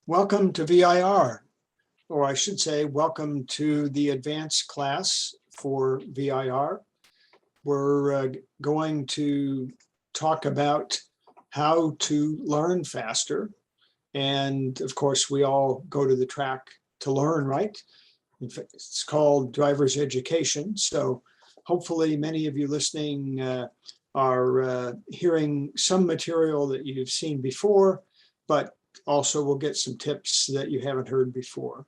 Welcome to VIR, or I should say, welcome to the advanced class for VIR. We're going to talk about how to learn faster. And of course, we all go to the track to learn, right? In fact, it's called driver's education. So hopefully many of you listening are hearing some material that you've seen before, but also we'll get some tips that you haven't heard before.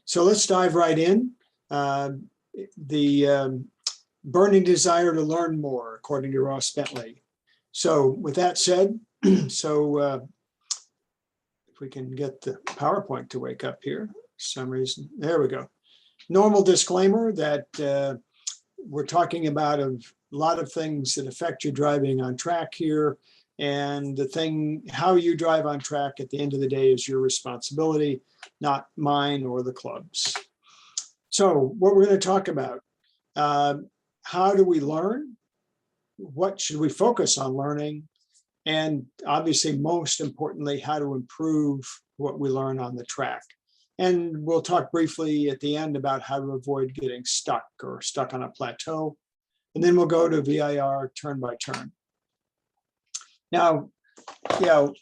So let's dive right in. The burning desire to learn more, according to Ross Bentley. So with that said, if we can get the PowerPoint to wake up here, for some reason, there we go. Normal disclaimer that we're talking about a lot of things that affect your driving on track here. And the thing, how you drive on track at the end of the day is your responsibility, not mine or the club's. So what we're going to talk about, how do we learn? What should we focus on learning? And obviously, most importantly, how to improve what we learn on the track. And we'll talk briefly at the end about how to avoid getting stuck or stuck on a plateau. And then we'll go to VIR turn by turn. Now,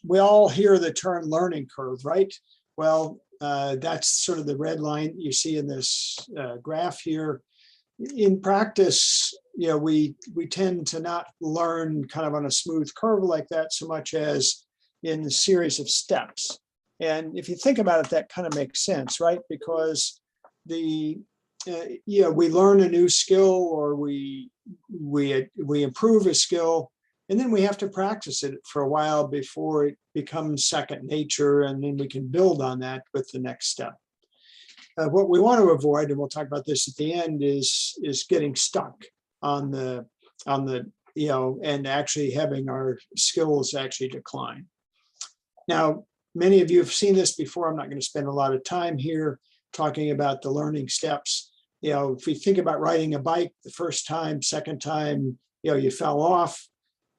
we all hear the term learning curve, right? Well, that's sort of the red line you see in this graph here. In practice, we tend to not learn kind of on a smooth curve like that so much as in a series of steps. And if you think about it, that kind of makes sense, right? Because we learn a new skill or we improve a skill, and then we have to practice it for a while before it becomes second nature, and then we can build on that with the next step. What we want to avoid, and we'll talk about this at the end, is getting stuck on the and actually having our skills actually decline. Now, many of you have seen this before. I'm not going to spend a lot of time here talking about the learning steps. If we think about riding a bike, the first time, second time, you fell off.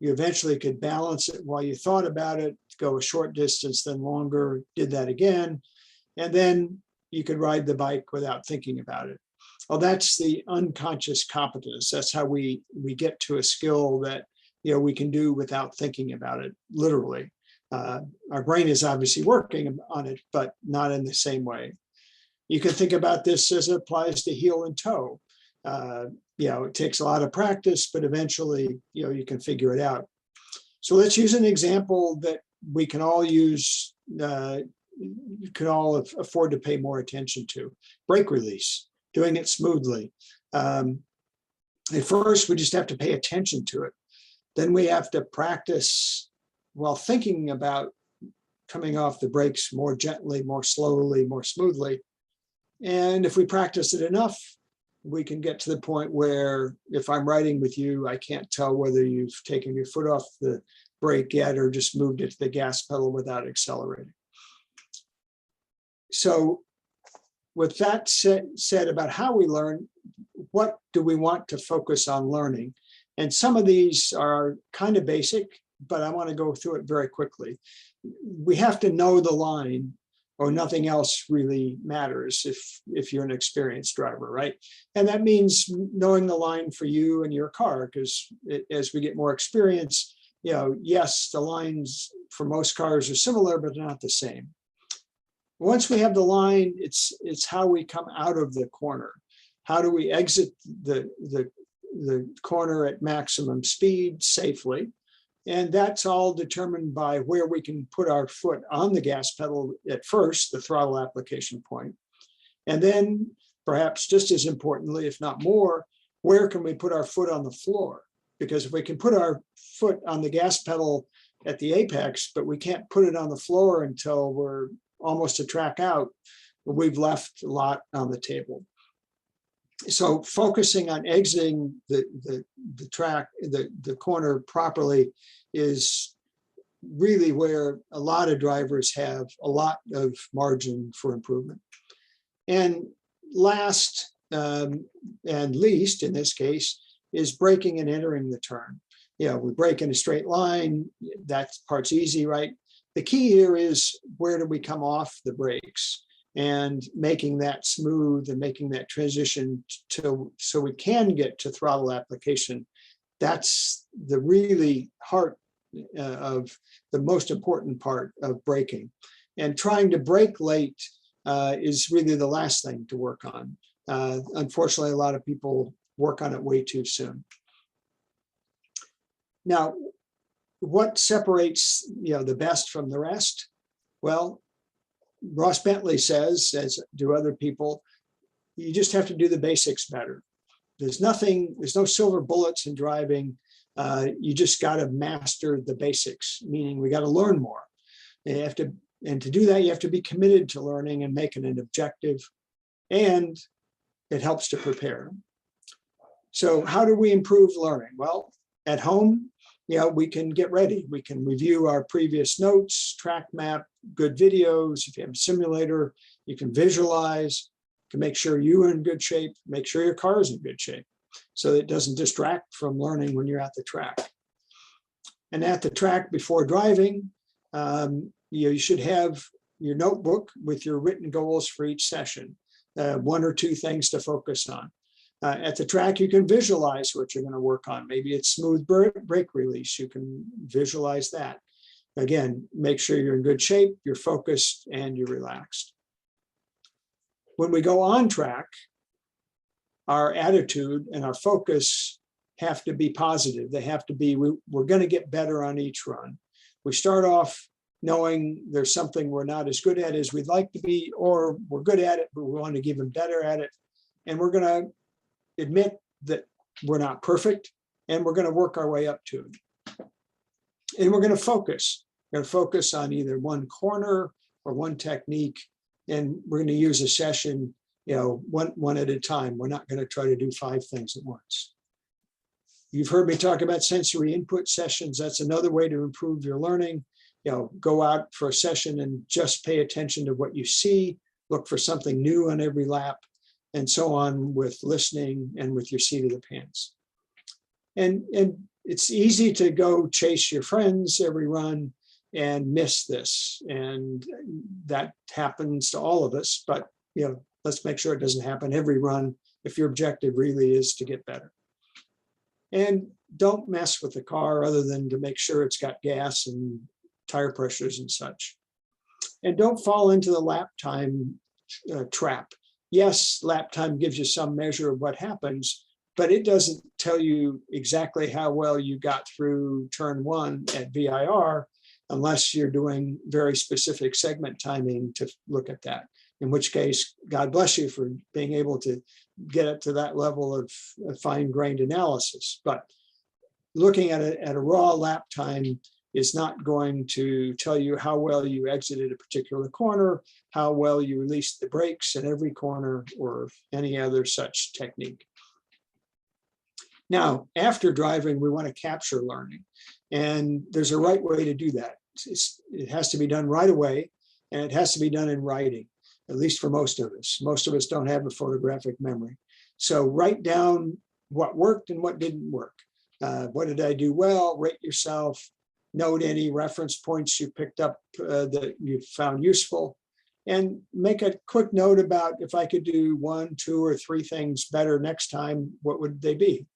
You eventually could balance it while you thought about it, go a short distance, then longer, did that again. And then you could ride the bike without thinking about it. Well, that's the unconscious competence. That's how we get to a skill that we can do without thinking about it, literally. Our brain is obviously working on it, but not in the same way. You can think about this as it applies to heel and toe. It takes a lot of practice, but eventually, you can figure it out. So let's use an example that we can all use, you can all afford to pay more attention to. Brake release, doing it smoothly. At first, we just have to pay attention to it. Then we have to practice while thinking about coming off the brakes more gently, more slowly, more smoothly. And if we practice it enough, we can get to the point where if I'm riding with you, I can't tell whether you've taken your foot off the brake yet or just moved it to the gas pedal without accelerating. So with that said about how we learn, what do we want to focus on learning? And some of these are kind of basic, but I want to go through it very quickly. We have to know the line, or nothing else really matters if you're an experienced driver, right? And that means knowing the line for you and your car, because as we get more experience, yes, the lines for most cars are similar, but they're not the same. Once we have the line, it's how we come out of the corner. How do we exit the corner at maximum speed safely? And that's all determined by where we can put our foot on the gas pedal at first, the throttle application point. And then perhaps just as importantly, if not more, where can we put our foot on the floor? Because if we can put our foot on the gas pedal at the apex, but we can't put it on the floor until we're almost a track out, we've left a lot on the table. So focusing on exiting the track, the corner properly is really where a lot of drivers have a lot of margin for improvement. And last and least in this case is braking and entering the turn. We brake in a straight line, that part's easy, right? the key here is where do we come off the brakes, and making that smooth and making that transition so we can get to throttle application. That's the really heart of the most important part of braking. And trying to brake late is really the last thing to work on. Unfortunately, a lot of people work on it way too soon. Now, what separates the best from the rest? Well, Ross Bentley says, as do other people, you just have to do the basics better. There's no silver bullets in driving. You just got to master the basics, meaning we got to learn more. And to do that, you have to be committed to learning and making an objective, and it helps to prepare. So how do we improve learning? Well, at home, we can get ready. We can review our previous notes, track map, good videos. If you have a simulator, you can visualize, you can make sure you're in good shape, make sure your car is in good shape, so that it doesn't distract from learning when you're at the track. And at the track before driving, you should have your notebook with your written goals for each session, 1 or 2 things to focus on. At the track, you can visualize what you're going to work on. Maybe it's smooth brake release. You can visualize that. Again, make sure you're in good shape, you're focused, and you're relaxed. When we go on track, our attitude and our focus have to be positive. They have to be, we're going to get better on each run. We start off knowing there's something we're not as good at as we'd like to be, or we're good at it, but we want to get even better at it. And we're going to admit that we're not perfect, and we're going to work our way up to it. And we're going to focus. We're going to focus on either one corner or one technique, and we're going to use a session, one at a time. We're not going to try to do 5 things at once. You've heard me talk about sensory input sessions. That's another way to improve your learning. Go out for a session and just pay attention to what you see. Look for something new on every lap, and so on with listening and with your seat of the pants. And it's easy to go chase your friends every run and miss this. And that happens to all of us, but let's make sure it doesn't happen every run if your objective really is to get better. And don't mess with the car other than to make sure it's got gas and tire pressures and such. And don't fall into the lap time trap. Yes, lap time gives you some measure of what happens, but it doesn't tell you exactly how well you got through turn 1 at VIR unless you're doing very specific segment timing to look at that, in which case, God bless you for being able to get it to that level of fine-grained analysis. But looking at a raw lap time is not going to tell you how well you exited a particular corner, how well you released the brakes in every corner, or any other such technique. Now, after driving, we want to capture learning. And there's a right way to do that. It has to be done right away, and it has to be done in writing, at least for most of us. Most of us don't have a photographic memory. So write down what worked and what didn't work. What did I do well? Rate yourself. Note any reference points you picked up that you found useful, and make a quick note about if I could do 1, 2, or 3 things better next time, what would they be?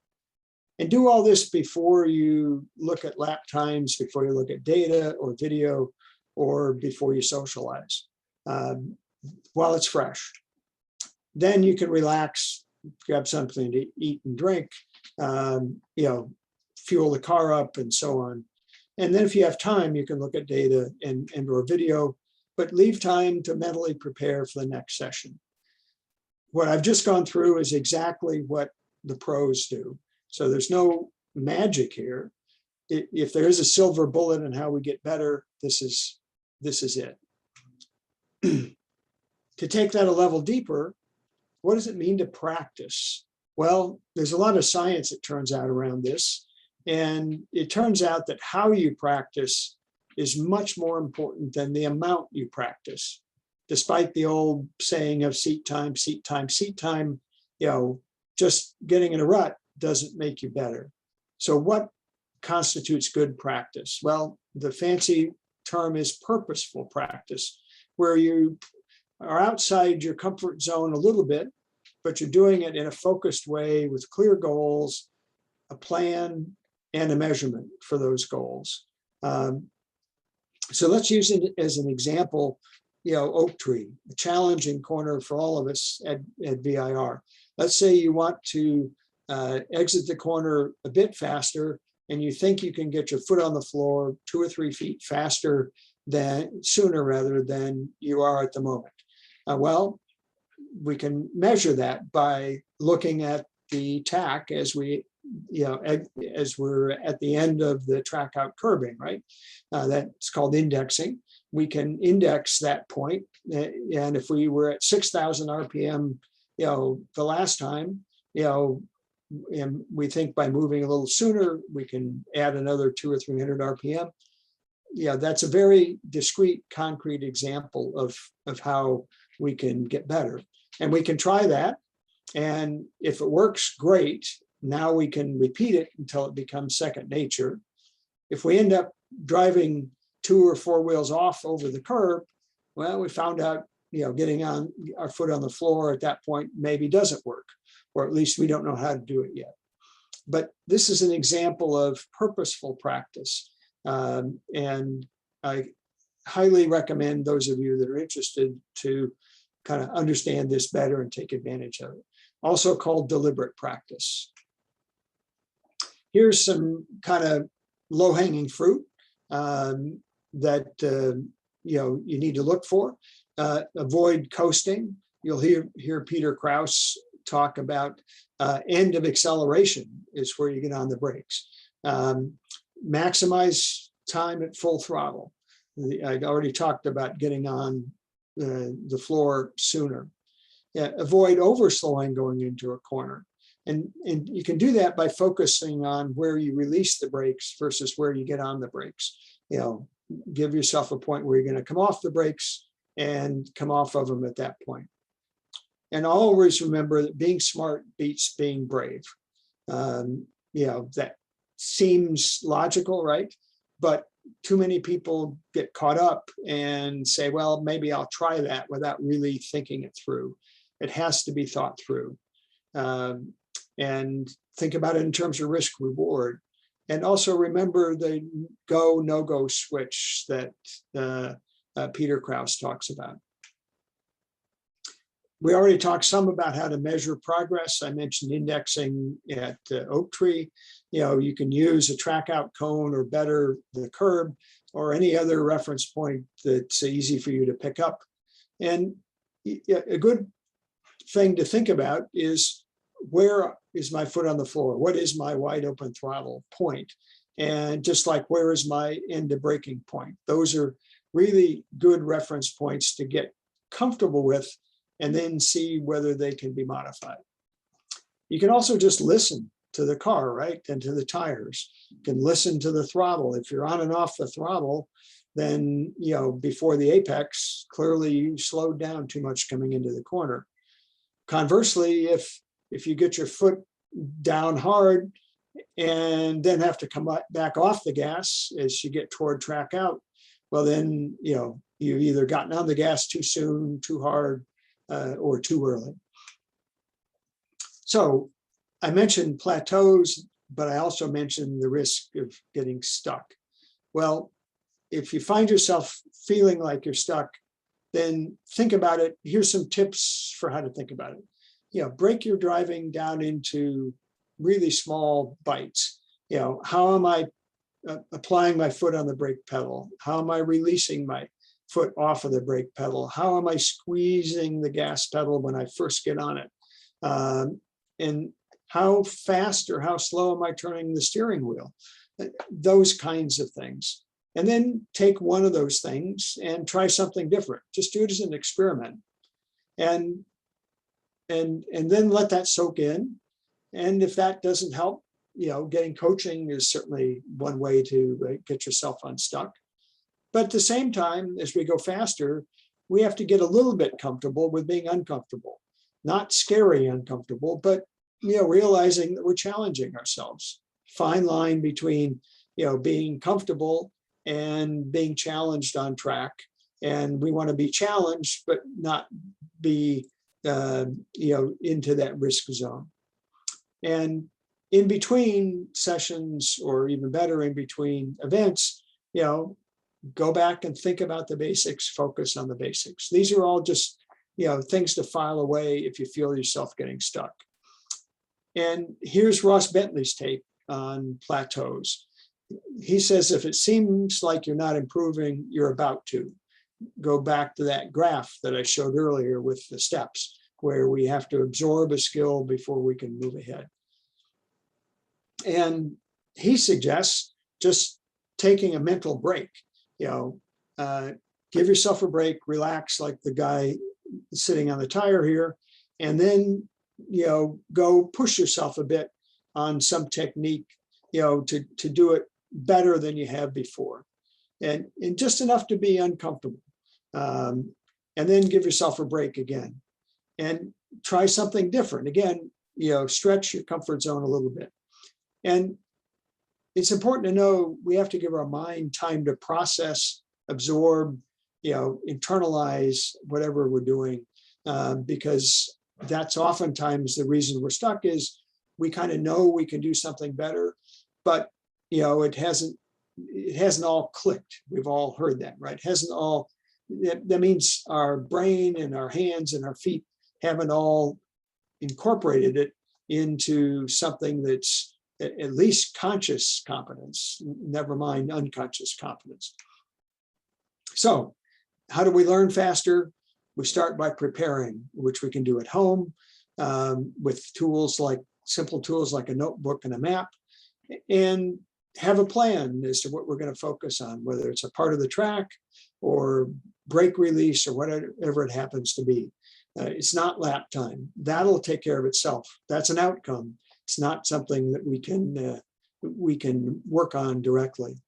And do all this before you look at lap times, before you look at data or video, or before you socialize, while it's fresh. Then you can relax, grab something to eat and drink, fuel the car up, and so on. And then if you have time, you can look at data and or video, but leave time to mentally prepare for the next session. What I've just gone through is exactly what the pros do. So there's no magic here. If there is a silver bullet in how we get better, this is it. To take that a level deeper, what does it mean to practice? Well, there's a lot of science, it turns out, around this. And it turns out that how you practice is much more important than the amount you practice. Despite the old saying of seat time, seat time, seat time, just getting in a rut doesn't make you better. So what constitutes good practice? Well, the fancy term is purposeful practice, where you are outside your comfort zone a little bit, but you're doing it in a focused way with clear goals, a plan, and a measurement for those goals. So let's use it as an example, oak tree, a challenging corner for all of us at VIR. Let's say you want to exit the corner a bit faster, and you think you can get your foot on the floor 2 or 3 feet sooner rather than you are at the moment. Well, we can measure that by looking at the tack as we're at the end of the track out curbing, right? That's called indexing. We can index that point. And if we were at 6,000 RPM, the last time, and we think by moving a little sooner, we can add another 200 or 300 RPM. That's a very discrete, concrete example of how we can get better. And we can try that. And if it works, great. Now we can repeat it until it becomes second nature. If we end up driving 2 or 4 wheels off over the curb, well, we found out, getting on our foot on the floor at that point maybe doesn't work, or at least we don't know how to do it yet. But this is an example of purposeful practice. And I highly recommend those of you that are interested to kind of understand this better and take advantage of it. Also called deliberate practice. Here's some kind of low-hanging fruit that you need to look for. Avoid coasting. You'll hear Peter Krause talk about end of acceleration is where you get on the brakes. Maximize time at full throttle. I already talked about getting on the floor sooner. Avoid overslowing going into a corner. And you can do that by focusing on where you release the brakes versus where you get on the brakes. Give yourself a point where you're going to come off the brakes and come off of them at that point. And always remember that being smart beats being brave. That seems logical, right? But too many people get caught up and say, well, maybe I'll try that without really thinking it through. It has to be thought through. And think about it in terms of risk reward. And also remember the go, no-go switch that Peter Krause talks about. We already talked some about how to measure progress. I mentioned indexing at oak tree. You can use a track out cone or better the curb or any other reference point that's easy for you to pick up. And a good thing to think about is, where is my foot on the floor? What is my wide open throttle point? And just like, where is my end of braking point? Those are really good reference points to get comfortable with and then see whether they can be modified. You can also just listen to the car, right? And to the tires. You can listen to the throttle. If you're on and off the throttle, then, before the apex, clearly you slowed down too much coming into the corner. Conversely, if you get your foot down hard and then have to come back off the gas as you get toward track out, well, then, you've either gotten on the gas too soon, too hard, or too early. So I mentioned plateaus, but I also mentioned the risk of getting stuck. Well, if you find yourself feeling like you're stuck, then think about it. Here's some tips for how to think about it. Break your driving down into really small bites. How am I applying my foot on the brake pedal? How am I releasing my foot off of the brake pedal? How am I squeezing the gas pedal when I first get on it? And how fast or how slow am I turning the steering wheel? Those kinds of things. And then take one of those things and try something different. Just do it as an experiment. And then let that soak in. And if that doesn't help, getting coaching is certainly one way to get yourself unstuck. But at the same time, as we go faster, we have to get a little bit comfortable with being uncomfortable. Not scary uncomfortable, but realizing that we're challenging ourselves. Fine line between being comfortable and being challenged on track. And we want to be challenged, but not be, into that risk zone. And in between sessions, or even better, in between events, go back and think about the basics, focus on the basics. These are all just, things to file away if you feel yourself getting stuck. And here's Ross Bentley's take on plateaus. He says, if it seems like you're not improving, you're about to. Go back to that graph that I showed earlier with the steps, where we have to absorb a skill before we can move ahead. And he suggests just taking a mental break, give yourself a break, relax like the guy sitting on the tire here, and then, go push yourself a bit on some technique, to do it better than you have before. And just enough to be uncomfortable. And then give yourself a break again and try something different. Again, stretch your comfort zone a little bit. And it's important to know we have to give our mind time to process, absorb, internalize whatever we're doing, because that's oftentimes the reason we're stuck is we kind of know we can do something better, but it hasn't all clicked. We've all heard that, right? It hasn't all. That means our brain and our hands and our feet haven't all incorporated it into something that's at least conscious competence, never mind unconscious competence. So how do we learn faster? We start by preparing, which we can do at home with simple tools like a notebook and a map, and have a plan as to what we're going to focus on, whether it's a part of the track or brake release or whatever it happens to be. It's not lap time. That'll take care of itself. That's an outcome. It's not something that we can work on directly.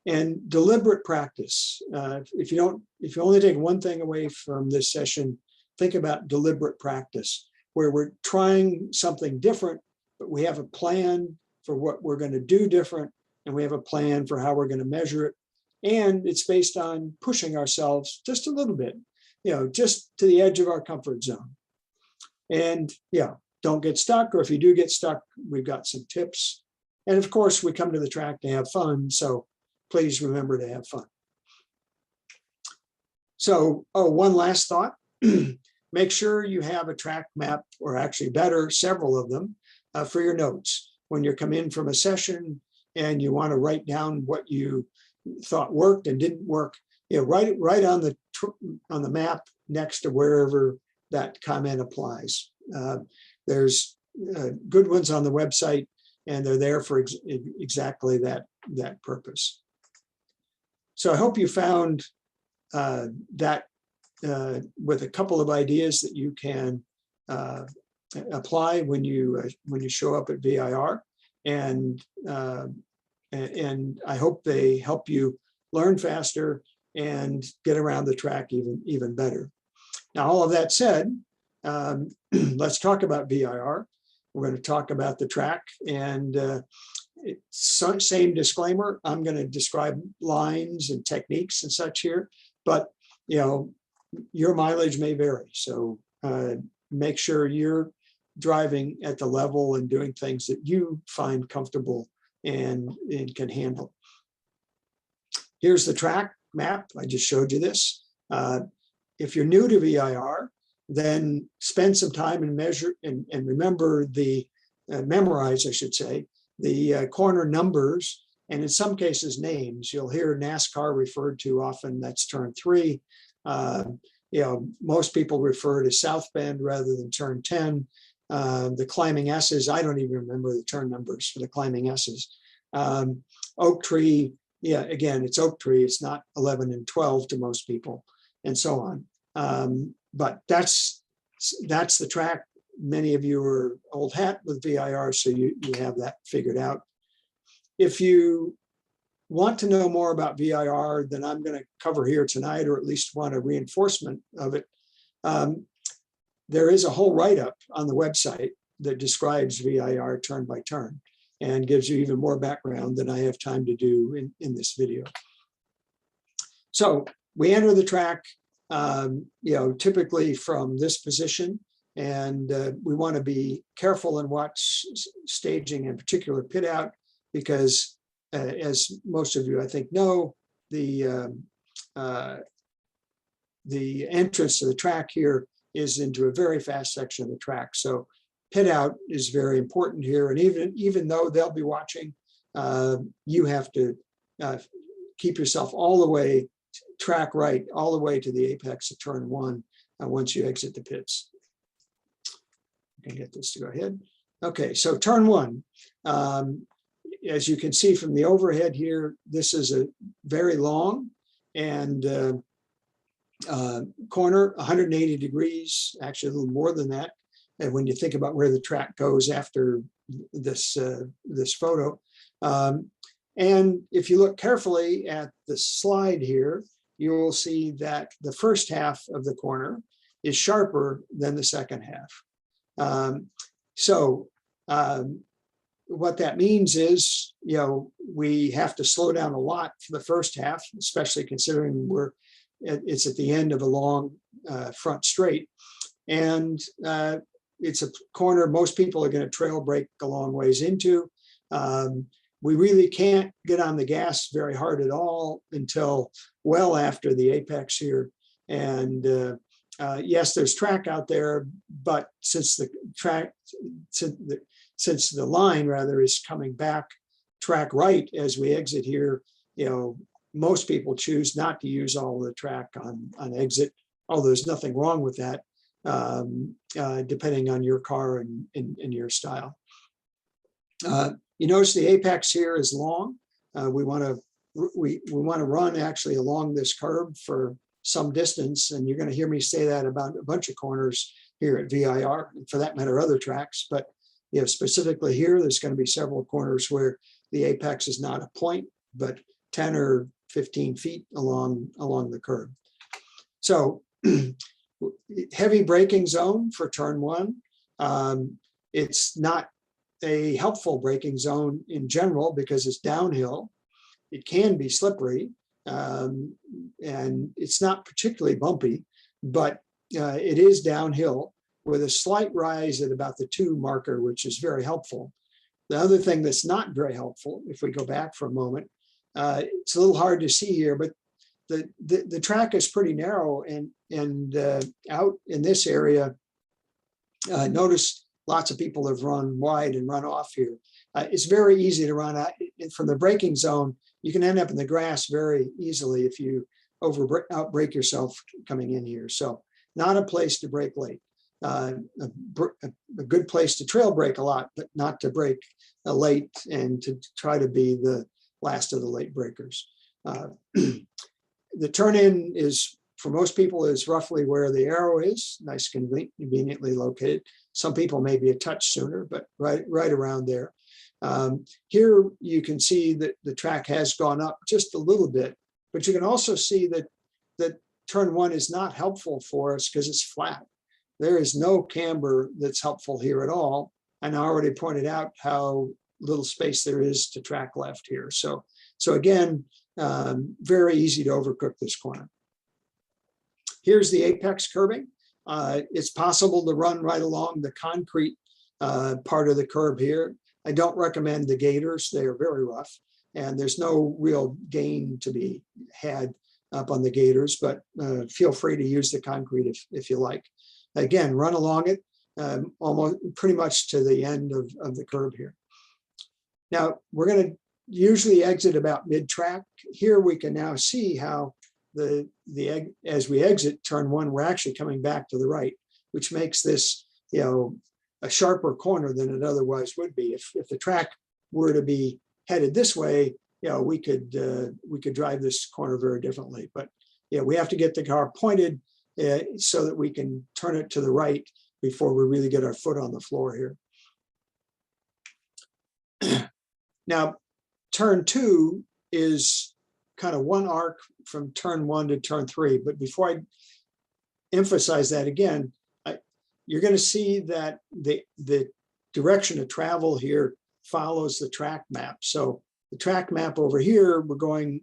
And deliberate practice. If you only take one thing away from this session, think about deliberate practice, where we're trying something different, but we have a plan for what we're going to do different, and we have a plan for how we're going to measure it. And it's based on pushing ourselves just a little bit, just to the edge of our comfort zone. And don't get stuck, or if you do get stuck, we've got some tips. And of course, we come to the track to have fun, so please remember to have fun. So, one last thought. Make sure you have a track map, or actually better, several of them, for your notes. When you come in from a session and you want to write down what you thought worked and didn't work, write it right on the map next to wherever that comment applies. There's good ones on the website, and they're there for exactly that purpose. So I hope you found that with a couple of ideas that you can apply when you show up at VIR, and I hope they help you learn faster and get around the track even better. Now, all of that said, let's talk about VIR. We're going to talk about the track, and same disclaimer. I'm going to describe lines and techniques and such here, but your mileage may vary. So make sure you're driving at the level and doing things that you find comfortable and can handle. Here's the track map. I just showed you this. If you're new to VIR, then spend some time and measure and remember memorize, I should say, the corner numbers, and in some cases names. You'll hear NASCAR referred to often. That's turn 3. Most people refer to South Bend rather than turn 10. The climbing S's, I don't even remember the turn numbers for the climbing S's. Oak Tree, again, it's Oak Tree. It's not 11 and 12 to most people, and so on. But that's the track. Many of you are old hat with VIR, so you have that figured out. If you want to know more about VIR than I'm going to cover here tonight, or at least want a reinforcement of it, there is a whole write-up on the website that describes VIR turn by turn and gives you even more background than I have time to do in this video. So we enter the track, typically from this position, and we want to be careful and watch staging, in particular pit out, because as most of you I think know, the entrance to the track here is into a very fast section of the track. So pit out is very important here. And even though they'll be watching, you have to keep yourself all the way track right, all the way to the apex of turn one once you exit the pits. I can get this to go ahead. Okay, so turn one. As you can see from the overhead here, this is a very long and corner, 180 degrees, actually a little more than that. And when you think about where the track goes after this photo. And if you look carefully at the slide here, you will see that the first half of the corner is sharper than the second half. What that means is, we have to slow down a lot for the first half, especially considering it's at the end of a long front straight. And it's a corner most people are going to trail brake a long ways into. We really can't get on the gas very hard at all until well after the apex here. And yes, there's track out there, but since the line rather is coming back track right as we exit here, most people choose not to use all the track on exit, although there's nothing wrong with that, depending on your car and your style. You notice the apex here is long. We want to run actually along this curb for some distance, and you're going to hear me say that about a bunch of corners here at VIR, and for that matter, other tracks. But specifically here, there's going to be several corners where the apex is not a point, but 10 or 15 feet along the curb. So heavy braking zone for turn one. It's not a helpful braking zone in general because it's downhill. It can be slippery, and it's not particularly bumpy, but it is downhill with a slight rise at about the 2 marker, which is very helpful. The other thing that's not very helpful, if we go back for a moment, it's a little hard to see here, but the track is pretty narrow, and out in this area, notice lots of people have run wide and run off here. It's very easy to run out from the braking zone. You can end up in the grass very easily if you outbrake yourself coming in here. So not a place to brake late. A good place to trail brake a lot, but not to brake late and to try to be the last of the late breakers. The turn-in is, for most people, is roughly where the arrow is, nice, conveniently located. Some people may be a touch sooner, but right around there. Here you can see that the track has gone up just a little bit, but you can also see that turn one is not helpful for us because it's flat. There is no camber that's helpful here at all. And I already pointed out how little space there is to track left here. So again, very easy to overcook this corner. Here's the apex curbing. It's possible to run right along the concrete part of the curb here. I don't recommend the gators. They are very rough, and there's no real gain to be had up on the gators, but feel free to use the concrete if you like. Again, run along it almost pretty much to the end of the curb here. Now, we're going to usually exit about mid-track. Here we can now see how as we exit turn one, we're actually coming back to the right, which makes this, a sharper corner than it otherwise would be. If the track were to be headed this way, we could drive this corner very differently. But we have to get the car pointed so that we can turn it to the right before we really get our foot on the floor here. Now, turn two is kind of one arc from turn one to turn three. But before I emphasize that again, you're going to see that the direction of travel here follows the track map. So The track map over here, we're going,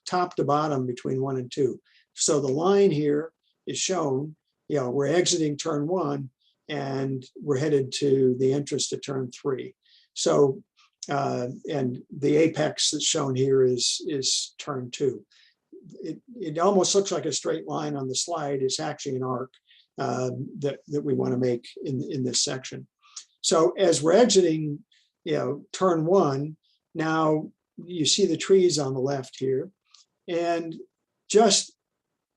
top to bottom between 1 and 2. So the line here is shown, we're exiting turn 1 and we're headed to the entrance to turn 3. So, and the apex that's shown here is turn 2. It almost looks like a straight line on the slide. It's actually an arc that we want to make in this section. So as we're exiting, turn 1, now you see the trees on the left here, and just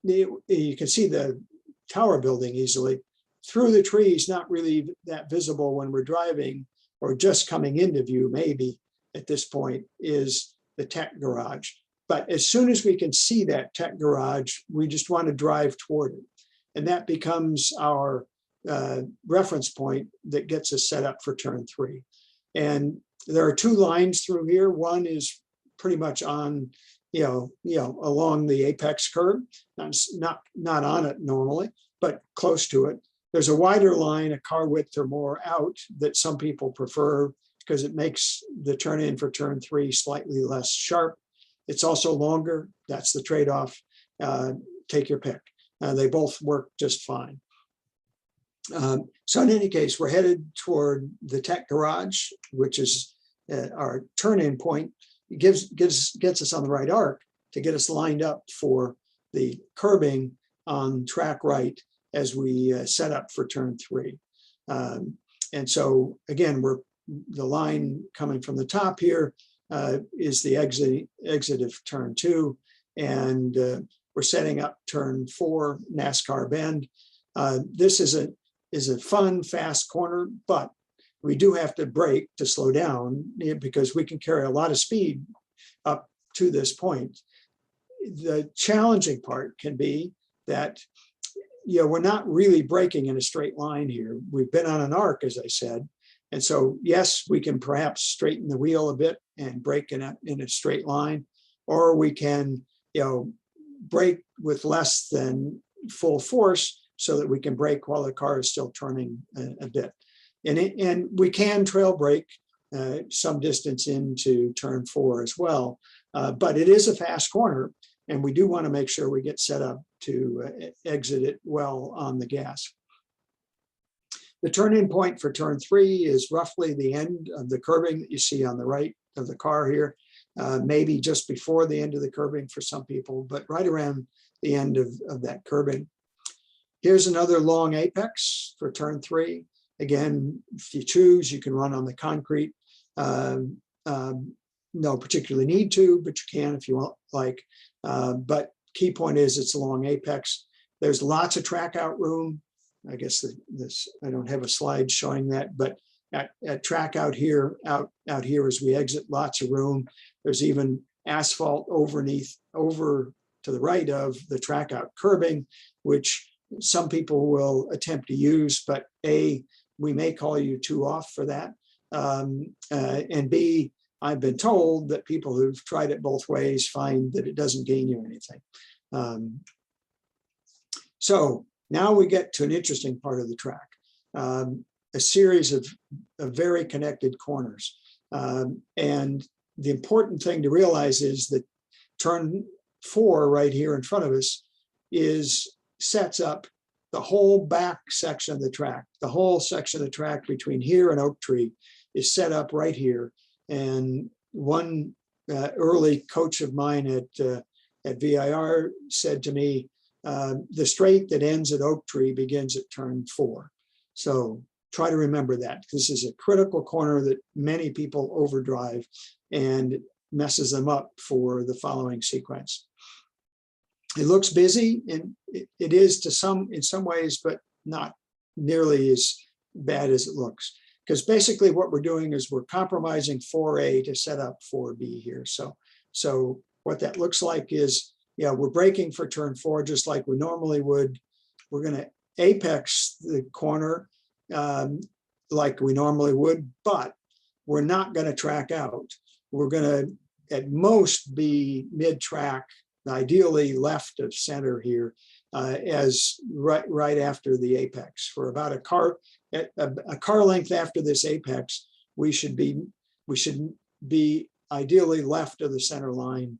you can see the tower building easily through the trees, not really that visible when we're driving or just coming into view, maybe at this point, is the tech garage. But as soon as we can see that tech garage, we just want to drive toward it. And that becomes our reference point that gets us set up for turn 3. And there are 2 lines through here. One is pretty much on, along the apex curve, not on it normally, but close to it. There's a wider line, a car width or more out, that some people prefer because it makes the turn in for turn 3 slightly less sharp. It's also longer. That's the trade-off. Take your pick. They both work just fine. So in any case, we're headed toward the tech garage, which is our turn-in point. It gets us on the right arc to get us lined up for the curbing on track right as we set up for turn 3. And so again, the line coming from the top here is the exit of turn 2, and we're setting up turn 4, NASCAR bend. This is a fun, fast corner, but we do have to brake to slow down because we can carry a lot of speed up to this point. The challenging part can be that we're not really braking in a straight line here. We've been on an arc, as I said. And so, yes, we can perhaps straighten the wheel a bit and brake in a straight line, or we can, brake with less than full force so that we can brake while the car is still turning a bit. And we can trail brake some distance into turn 4 as well. But it is a fast corner, and we do want to make sure we get set up to exit it well on the gas. The turn-in point for turn 3 is roughly the end of the curbing that you see on the right of the car here, maybe just before the end of the curbing for some people, but right around the end of that curbing. Here's another long apex for turn 3. Again, if you choose, you can run on the concrete. No particular need to, but you can if you want, like. But key point is it's a long apex. There's lots of track out room. I guess I don't have a slide showing that, but at track out here as we exit, lots of room. There's even asphalt over to the right of the track out curbing, which some people will attempt to use, but A, we may call you too off for that. And B, I've been told that people who've tried it both ways find that it doesn't gain you anything. So now we get to an interesting part of the track, a series of very connected corners. And the important thing to realize is that turn 4 right here in front of us sets up the whole back section of the track. The whole section of the track between here and Oak Tree is set up right here. And one early coach of mine at VIR said to me, the straight that ends at Oak Tree begins at turn 4. So try to remember that. This is a critical corner that many people overdrive and messes them up for the following sequence. It looks busy, and it is in some ways, but not nearly as bad as it looks. Because basically what we're doing is we're compromising 4A to set up 4B here. So what that looks like is, we're braking for turn 4 just like we normally would. We're going to apex the corner like we normally would, but we're not going to track out. We're going to at most be mid-track, ideally left of center here, as right after the apex. For about a car length after this apex, we should be ideally left of the center line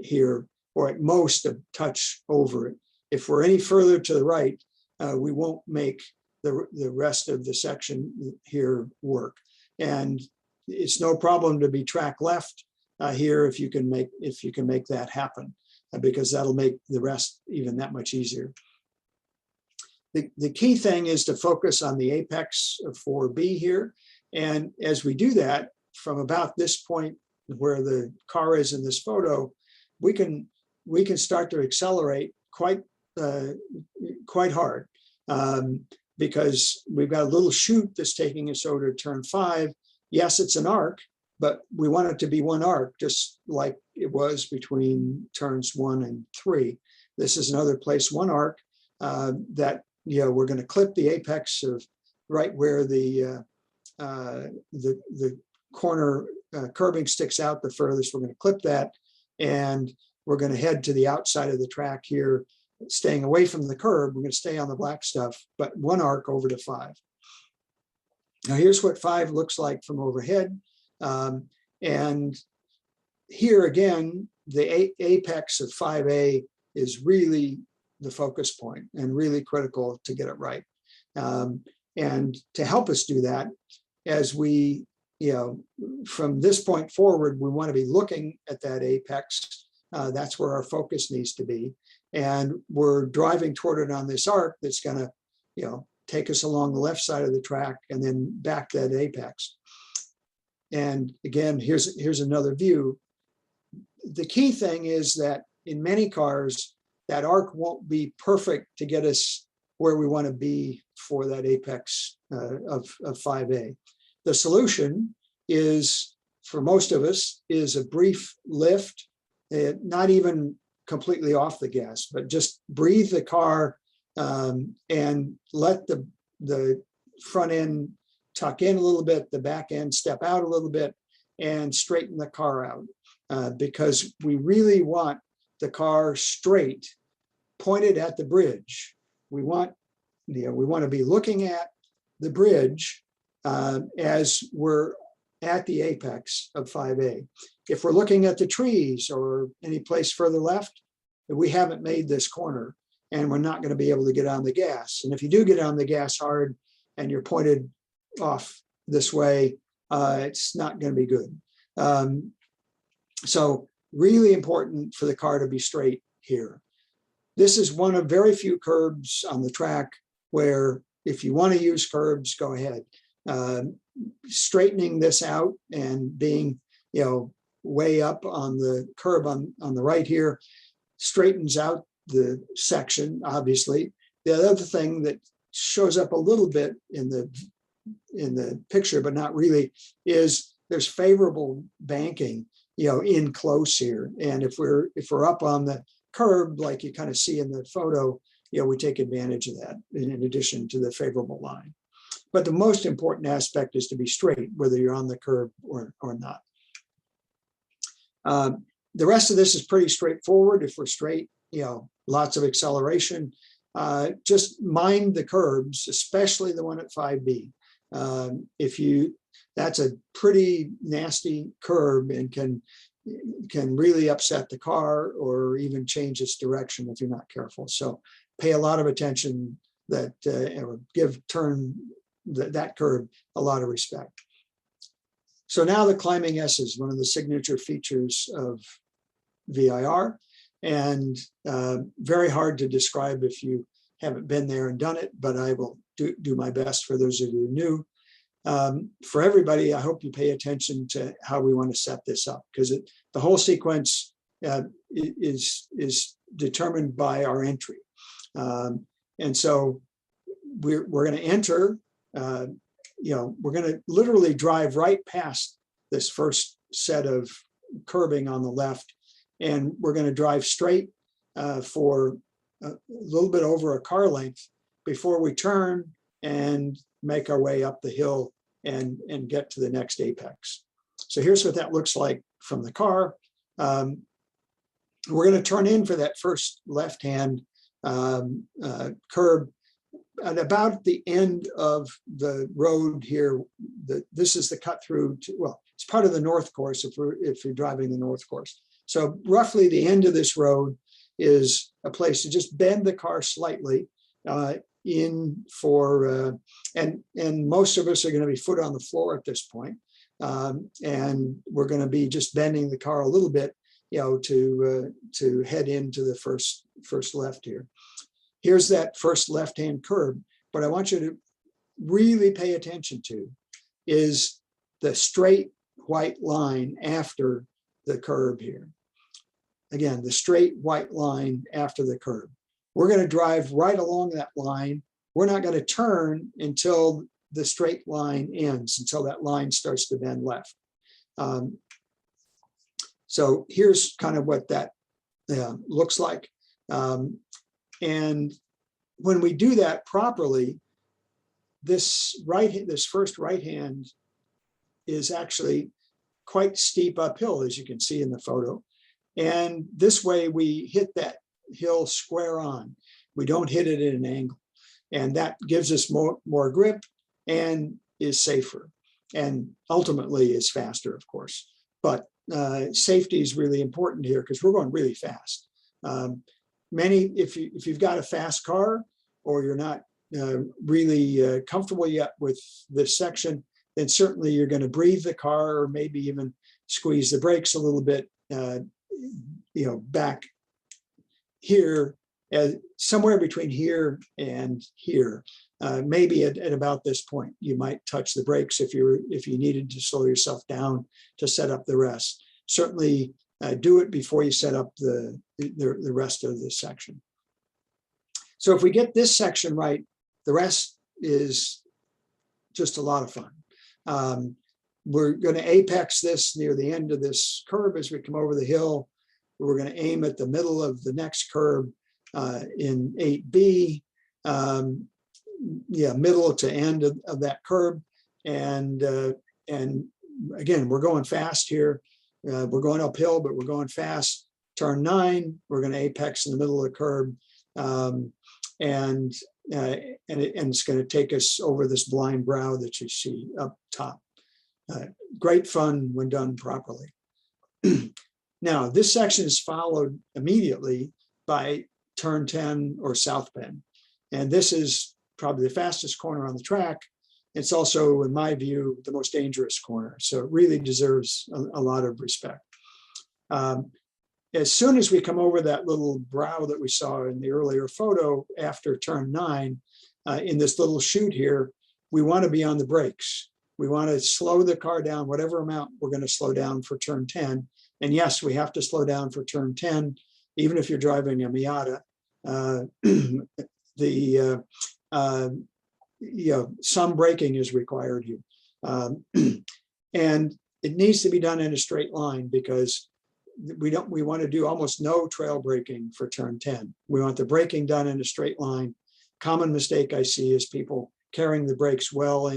here, or at most a touch over it. If we're any further to the right, we won't make the rest of the section here work. And it's no problem to be track left here if you can make that happen, because that'll make the rest even that much easier. The key thing is to focus on the apex of 4B here. And as we do that, from about this point where the car is in this photo, we can start to accelerate quite hard, because we've got a little chute that's taking us over to turn 5. Yes, it's an arc, but we want it to be one arc, just like it was between turns 1 and 3. This is another place, one arc that we're going to clip the apex of right where the corner curbing sticks out the furthest. We're going to clip that, and we're going to head to the outside of the track here, staying away from the curb. We're going to stay on the black stuff, but one arc over to 5. Now here's what 5 looks like from overhead. And here again, the apex of 5A is really the focus point and really critical to get it right. And to help us do that, as we, from this point forward, we want to be looking at that apex. That's where our focus needs to be. And we're driving toward it on this arc that's going to, take us along the left side of the track and then back to that apex. And again, here's another view. The key thing is that in many cars, that arc won't be perfect to get us where we want to be for that apex of 5A. The solution is, for most of us, is a brief lift, not even completely off the gas, but just breathe the car and let the front end tuck in a little bit, the back end step out a little bit, and straighten the car out, because we really want the car straight, pointed at the bridge. We want to be looking at the bridge as we're at the apex of 5A. If we're looking at the trees or any place further left, we haven't made this corner, and we're not going to be able to get on the gas. And if you do get on the gas hard and you're pointed off this way, it's not going to be good. So really important for the car to be straight here. This is one of very few curbs on the track where, if you want to use curbs, go ahead. Straightening this out and being, way up on the curb on the right here straightens out the section, obviously. The other thing that shows up a little bit in the picture, but not really, is there's favorable banking, in close here. And if we're up on the curb, like you kind of see in the photo, we take advantage of that in addition to the favorable line. But the most important aspect is to be straight, whether you're on the curb or not. The rest of this is pretty straightforward. If we're straight, lots of acceleration. Just mind the curbs, especially the one at 5B. That's a pretty nasty curb and can really upset the car or even change its direction if you're not careful. So pay a lot of attention that or give that curb a lot of respect. So now the climbing S is one of the signature features of VIR, and very hard to describe if you haven't been there and done it, but I will do my best for those of you new. For everybody, I hope you pay attention to how we want to set this up, because the whole sequence is determined by our entry. And so we're going to enter, we're going to literally drive right past this first set of curbing on the left, and we're going to drive straight for a little bit over a car length before we turn and make our way up the hill and get to the next apex. So here's what that looks like from the car. We're going to turn in for that first left-hand curb at about the end of the road here. This is the cut through to, well, It's part of the north course if you're driving the north course. So roughly the end of this road is a place to just bend the car slightly in for, and most of us are going to be foot on the floor at this point. And we're going to be just bending the car a little bit, to head into the first left here. Here's that first left-hand curb. What I want you to really pay attention to is the straight white line after the curb here. Again, the straight white line after the curb. We're going to drive right along that line. We're not going to turn until the straight line ends, until that line starts to bend left. So here's kind of what that looks like. And when we do that properly, this first right hand is actually quite steep uphill, as you can see in the photo. And this way we hit that hill square on. We don't hit it at an angle. And that gives us more grip and is safer. And ultimately is faster, of course. But safety is really important here because we're going really fast. If you've got a fast car or you're not really comfortable yet with this section, then certainly you're going to breathe the car or maybe even squeeze the brakes a little bit, back here, somewhere between here and here. Maybe at about this point, you might touch the brakes if you needed to slow yourself down to set up the rest. Certainly do it before you set up the rest of this section. So if we get this section right, the rest is just a lot of fun. We're going to apex this near the end of this curb as we come over the hill. We're going to aim at the middle of the next curb in 8B. Middle to end of that curb. And again, we're going fast here. We're going uphill, but we're going fast. Turn 9, we're going to apex in the middle of the curb. And it's going to take us over this blind brow that you see up top. Great fun when done properly. Now, this section is followed immediately by turn 10 or south bend. And this is probably the fastest corner on the track. It's also, in my view, the most dangerous corner. So it really deserves a lot of respect. As soon as we come over that little brow that we saw in the earlier photo after turn 9, in this little chute here, we want to be on the brakes. We want to slow the car down, whatever amount we're going to slow down for turn 10. And yes, we have to slow down for turn 10, even if you're driving a Miata. Some braking is required here. And it needs to be done in a straight line because we want to do almost no trail braking for turn 10. We want the braking done in a straight line. Common mistake I see is people carrying the brakes well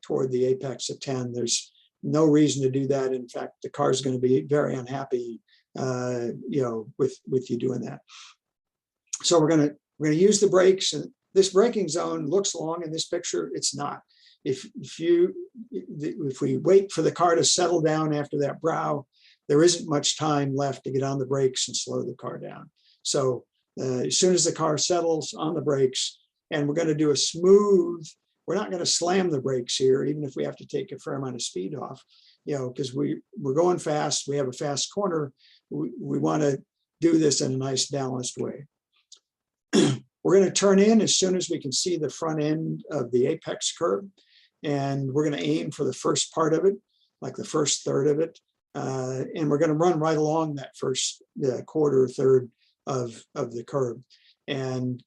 toward the apex of 10. There's no reason to do that. In fact, the car is going to be very unhappy, with you doing that. So we're going to use the brakes, and this braking zone looks long in this picture. It's not. If we wait for the car to settle down after that brow, there isn't much time left to get on the brakes and slow the car down. So as soon as the car settles, on the brakes, and we're going to do a smooth. We're not going to slam the brakes here, even if we have to take a fair amount of speed off, because we're going fast. We have a fast corner. We want to do this in a nice balanced way. We're going to turn in as soon as we can see the front end of the apex curve. And we're going to aim for the first part of it, like the first third of it. And we're going to run right along that first quarter or third of the curve. And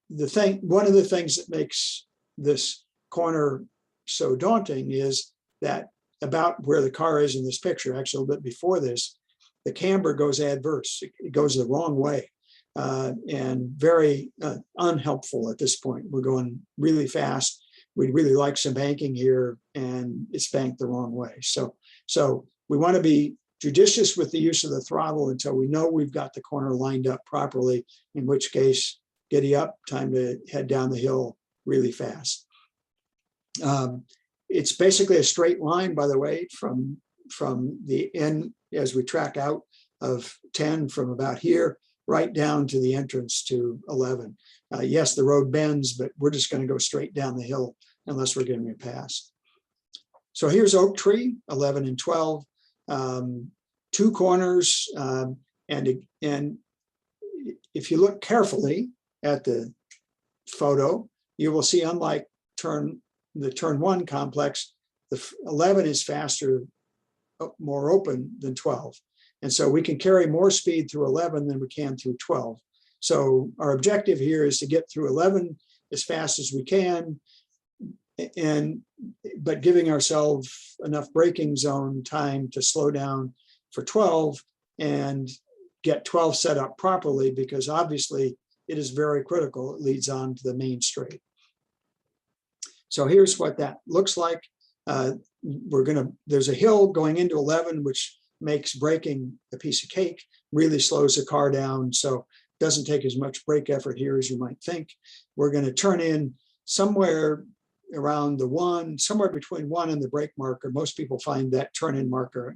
one of the things that makes this corner so daunting is that about where the car is in this picture, actually a little bit before this, the camber goes adverse. It goes the wrong way and very unhelpful at this point. We're going really fast. We'd really like some banking here, and it's banked the wrong way. So we want to be judicious with the use of the throttle until we know we've got the corner lined up properly, in which case, giddy up, time to head down the hill really fast. It's basically a straight line, by the way, from the end as we track out of 10 from about here right down to the entrance to 11. Yes, the road bends, but we're just going to go straight down the hill unless we're giving a pass. So here's Oak Tree, 11 and 12, 2 corners, and if you look carefully at the photo, you will see, unlike the turn 1 complex, the 11 is faster, more open than 12. And so we can carry more speed through 11 than we can through 12. So our objective here is to get through 11 as fast as we can, but giving ourselves enough braking zone time to slow down for 12 and get 12 set up properly, because obviously it is very critical. It leads on to the main straight. So here's what that looks like. There's a hill going into 11, which makes braking a piece of cake, really slows the car down. So it doesn't take as much brake effort here as you might think. We're going to turn in somewhere around the 1, somewhere between 1 and the brake marker. Most people find that turn-in marker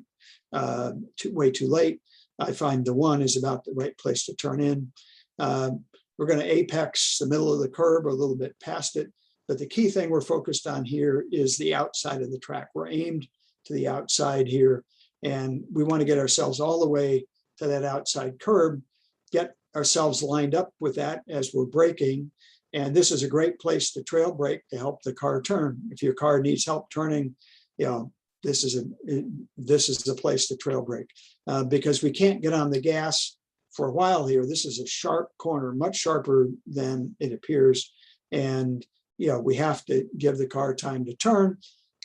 way too late. I find the 1 is about the right place to turn in. We're going to apex the middle of the curb, a little bit past it. But the key thing we're focused on here is the outside of the track. We're aimed to the outside here, and we want to get ourselves all the way to that outside curb, get ourselves lined up with that as we're braking. And this is a great place to trail brake to help the car turn. If your car needs help turning, this is the place to trail brake, because we can't get on the gas for a while here. This is a sharp corner, much sharper than it appears. And we have to give the car time to turn.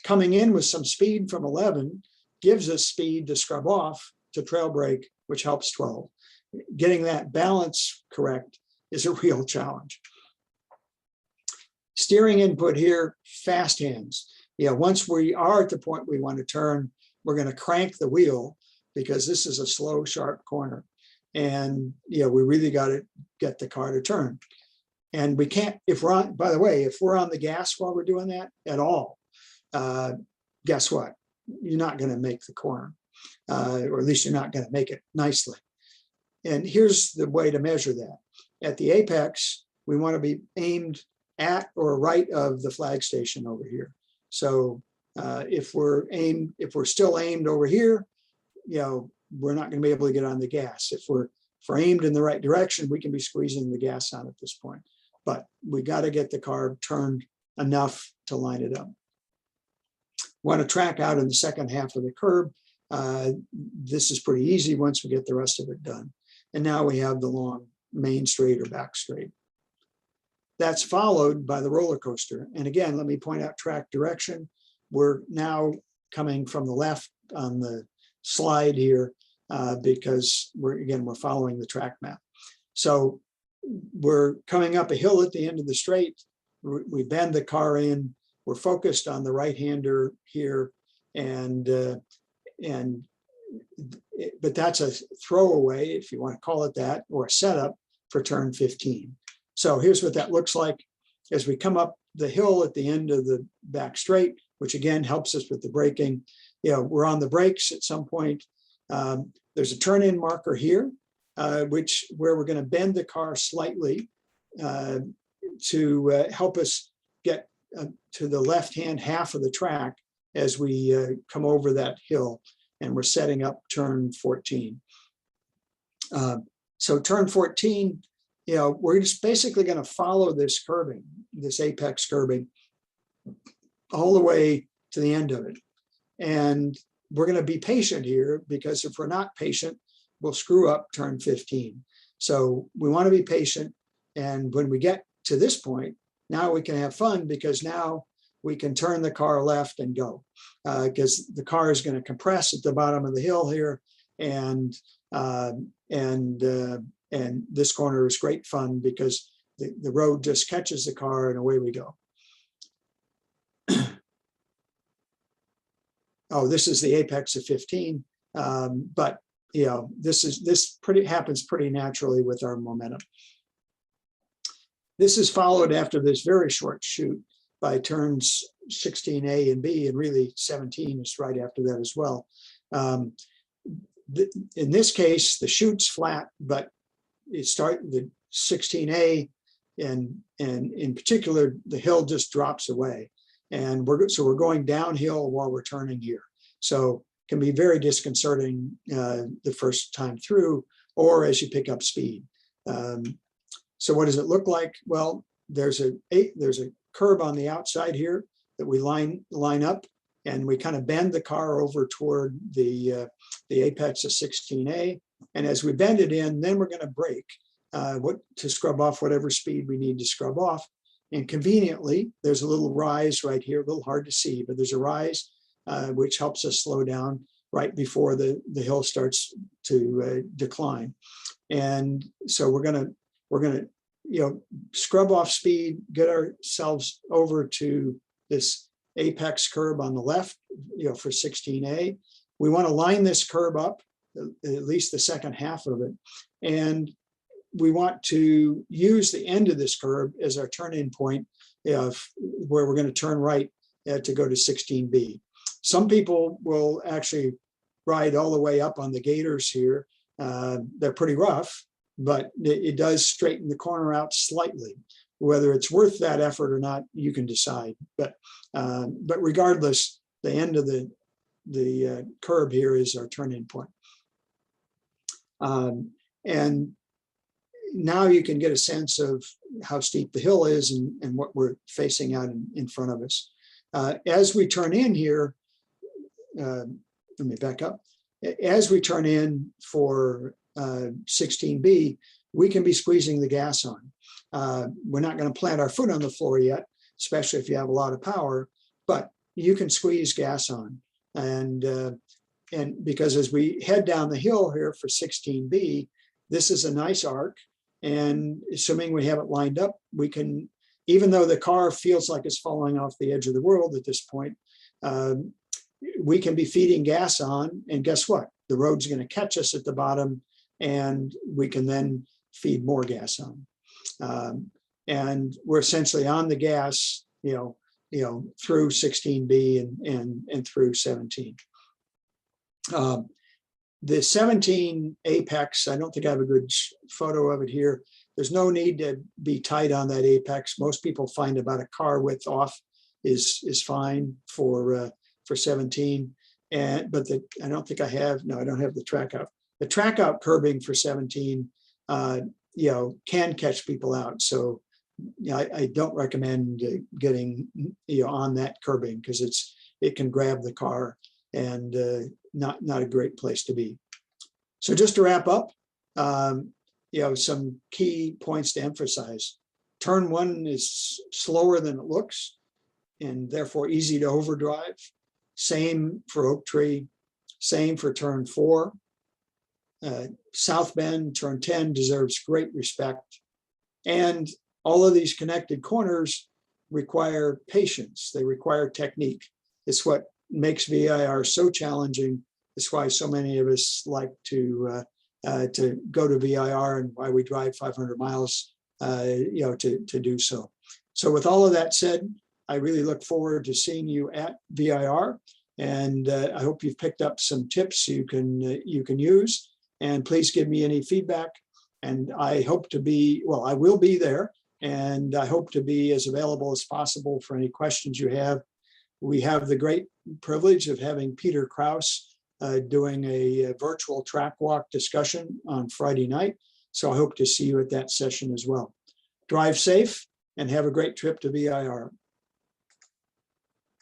Coming in with some speed from 11 gives us speed to scrub off to trail brake, which helps 12. Getting that balance correct is a real challenge. Steering input here, fast hands. Once we are at the point we want to turn, we're going to crank the wheel, because this is a slow, sharp corner. And we really got to get the car to turn. And we can't, by the way, if we're on the gas while we're doing that at all, guess what? You're not going to make the corner, or at least you're not going to make it nicely. And here's the way to measure that. At the apex, we want to be aimed at or right of the flag station over here. So if we're still aimed over here, we're not going to be able to get on the gas. If we're aimed in the right direction, we can be squeezing the gas on at this point. But we got to get the car turned enough to line it up. Want to track out in the second half of the curb. This is pretty easy once we get the rest of it done. And now we have the long main straight or back straight. That's followed by the roller coaster. And again, let me point out track direction. We're now coming from the left on the slide here, because we're following the track map. So we're coming up a hill at the end of the straight. We bend the car in. We're focused on the right-hander here, but that's a throwaway, if you want to call it that, or a setup for turn 15. So here's what that looks like as we come up the hill at the end of the back straight, which again helps us with the braking. We're on the brakes at some point. There's a turn-in marker here, where we're going to bend the car slightly to help us get to the left-hand half of the track as we come over that hill, and we're setting up turn 14. So turn 14, we're just basically going to follow this curbing, this apex curbing, all the way to the end of it. And we're going to be patient here, because if we're not patient, we'll screw up turn 15. So we want to be patient. And when we get to this point, now we can have fun, because now we can turn the car left and go, because the car is going to compress at the bottom of the hill here. And this corner is great fun, because the road just catches the car and away we go. Oh, this is the apex of 15. But this happens pretty naturally with our momentum. This is followed after this very short shoot by turns 16A and B, and really 17 is right after that as well. In this case, the chute's flat, but the 16A and in particular, the hill just drops away. And we're going downhill while we're turning here. So it can be very disconcerting the first time through, or as you pick up speed. So what does it look like? Well, there's a curb on the outside here that we line up, and we kind of bend the car over toward the apex of 16A. And as we bend it in, then we're going to brake to scrub off whatever speed we need to scrub off. And conveniently, there's a little rise right here, a little hard to see, but there's a rise which helps us slow down right before the hill starts to decline. And so we're gonna scrub off speed, get ourselves over to this apex curb on the left, for 16A. We want to line this curb up, at least the second half of it, and we want to use the end of this curb as our turn-in point where we're going to turn right to go to 16B. Some people will actually ride all the way up on the gators here. They're pretty rough, but it does straighten the corner out slightly. Whether it's worth that effort or not, you can decide. But regardless, the end of the curb here is our turn-in point. And now you can get a sense of how steep the hill is and what we're facing out in front of us. As we turn in here, let me back up. As we turn in for 16B, we can be squeezing the gas on. We're not going to plant our foot on the floor yet, especially if you have a lot of power, but you can squeeze gas on. And because as we head down the hill here for 16B, this is a nice arc. And assuming we have it lined up, we can, even though the car feels like it's falling off the edge of the world at this point, we can be feeding gas on, and guess what? The road's going to catch us at the bottom, and we can then feed more gas on. And we're essentially on the gas, through 16B and through 17. The 17 apex, I don't think I have a good photo of it here. There's no need to be tight on that apex. Most people find about a car width off is fine for 17. But I don't think I have. No, I don't have the track out. The track out curbing for 17, can catch people out. So I don't recommend getting on that curbing because it can grab the car and not a great place to be. So just to wrap up, some key points to emphasize. Turn 1 is slower than it looks and therefore easy to overdrive. Same for Oak Tree, same for turn 4. South Bend, turn 10 deserves great respect. And all of these connected corners require patience. They require technique. It's what makes VIR so challenging. It's why so many of us like to go to VIR and why we drive 500 miles, to do so. So with all of that said, I really look forward to seeing you at VIR, and I hope you've picked up some tips you can use. And please give me any feedback. And I hope to be, I will be there, and I hope to be as available as possible for any questions you have. We have the great privilege of having Peter Krause doing a virtual track walk discussion on Friday night. So I hope to see you at that session as well. Drive safe and have a great trip to VIR.